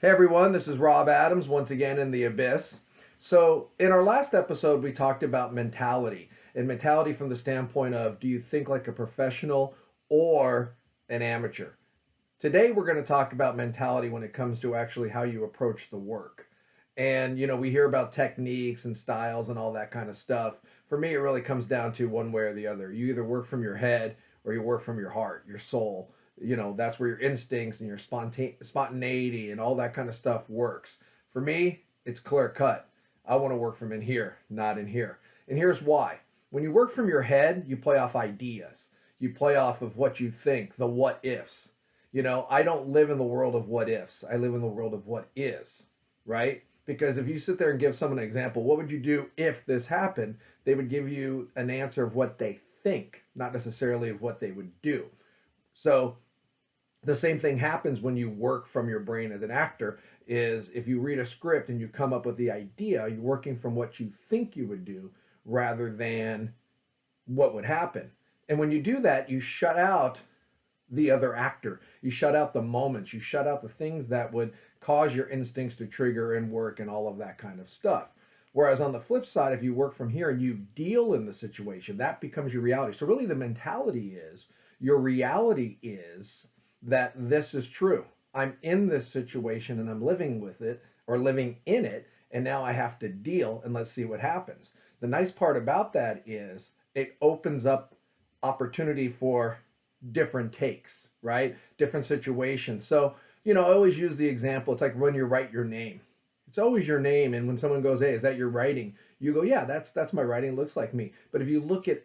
Hey everyone, this is Rob Adams once again in the Abyss. So, in our last episode, we talked about mentality, and mentality from the standpoint of do you think like a professional or an amateur? Today, we're going to talk about mentality when it comes to actually how you approach the work. And, we hear about techniques and styles and all that kind of stuff. For me, it really comes down to one way or the other. You either work from your head or you work from your heart, your soul. That's where your instincts and your spontaneity and all that kind of stuff works. For me, it's clear cut. I want to work from in here, not in here. And here's why. When you work from your head, you play off ideas. You play off of what you think, the what ifs. I don't live in the world of what ifs. I live in the world of what is, right? Because if you sit there and give someone an example, what would you do if this happened? They would give you an answer of what they think, not necessarily of what they would do. So the same thing happens when you work from your brain as an actor is if you read a script and you come up with the idea, you're working from what you think you would do rather than what would happen. And when you do that, you shut out the other actor. You shut out the moments. You shut out the things that would cause your instincts to trigger and work and all of that kind of stuff. Whereas on the flip side, if you work from here and you deal in the situation, that becomes your reality. So really the mentality is, your reality is that this is true. I'm in this situation and I'm living with it or living in it, and now I have to deal and let's see what happens. The nice part about that is it opens up opportunity for different takes, right? Different situations. So, I always use the example, it's like when you write your name. It's always your name, and when someone goes, hey, is that your writing? You go, yeah, that's my writing, it looks like me. But if you look at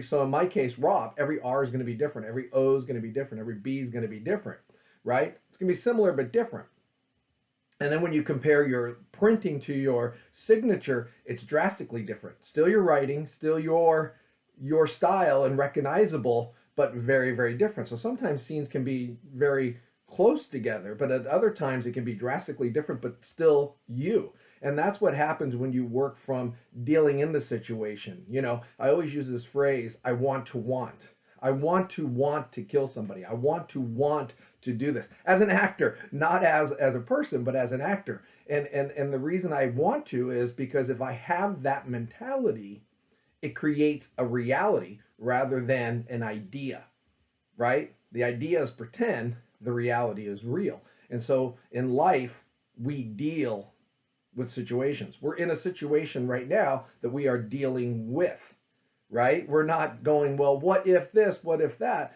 so in my case, Rob, every R is going to be different, every O is going to be different, every B is going to be different, right? It's going to be similar but different. And then when you compare your printing to your signature, it's drastically different. Still your writing, still your style and recognizable, but very, very different. So sometimes scenes can be very close together, but at other times it can be drastically different, but still you. And that's what happens when you work from dealing in the situation. I always use this phrase, I want to want. I want to kill somebody. I want to do this. As an actor, not as a person, but as an actor. And the reason I want to is because if I have that mentality, it creates a reality rather than an idea, right? The idea is pretend, the reality is real. And so in life, we deal with situations. We're in a situation right now that we are dealing with, right? We're not going, well, what if this, what if that?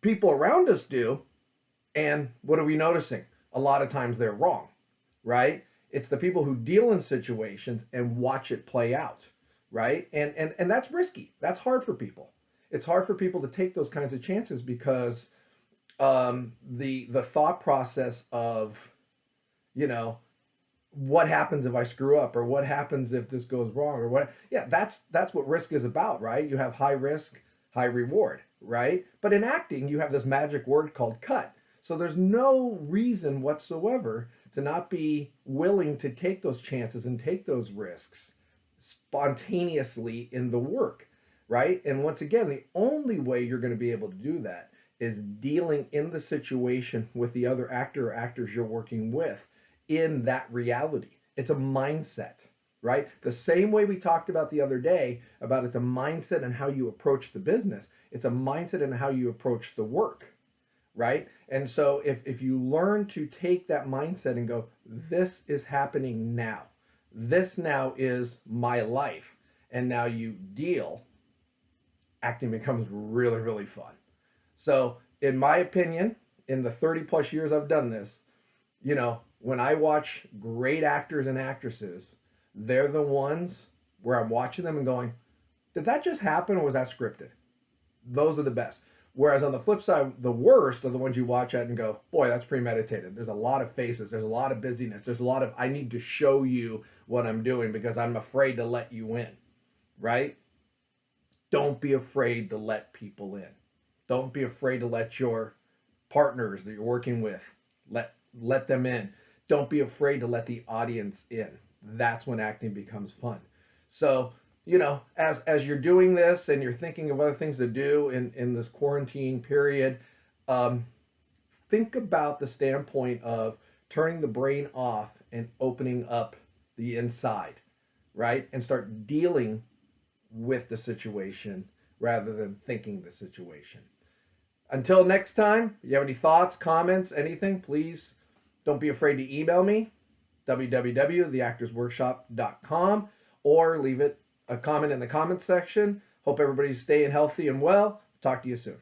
People around us do, and what are we noticing? A lot of times they're wrong, right? It's the people who deal in situations and watch it play out, right? And that's risky. That's hard for people. It's hard for people to take those kinds of chances because the thought process of, what happens if I screw up, or what happens if this goes wrong, or what? Yeah, that's what risk is about, right? You have high risk, high reward, right? But in acting, you have this magic word called cut. So there's no reason whatsoever to not be willing to take those chances and take those risks spontaneously in the work, right? And once again, the only way you're going to be able to do that is dealing in the situation with the other actor or actors you're working with in that reality. It's a mindset, right? The same way we talked about the other day about it's a mindset and how you approach the business. It's a mindset and how you approach the work, right? And so if you learn to take that mindset and go, this is happening now. This now is my life. And now you deal, acting becomes really, really fun. So, in my opinion, in the 30 plus years I've done this, when I watch great actors and actresses, they're the ones where I'm watching them and going, did that just happen or was that scripted? Those are the best. Whereas on the flip side, the worst are the ones you watch at and go, boy, that's premeditated. There's a lot of faces. There's a lot of busyness. There's a lot of, I need to show you what I'm doing because I'm afraid to let you in, right? Don't be afraid to let people in. Don't be afraid to let your partners that you're working with, let them in. Don't be afraid to let the audience in. That's when acting becomes fun. So, as you're doing this and you're thinking of other things to do in this quarantine period, think about the standpoint of turning the brain off and opening up the inside, right? And start dealing with the situation rather than thinking the situation. Until next time, if you have any thoughts, comments, anything, please don't be afraid to email me, www.theactorsworkshop.com, or leave it a comment in the comments section. Hope everybody's staying healthy and well. Talk to you soon.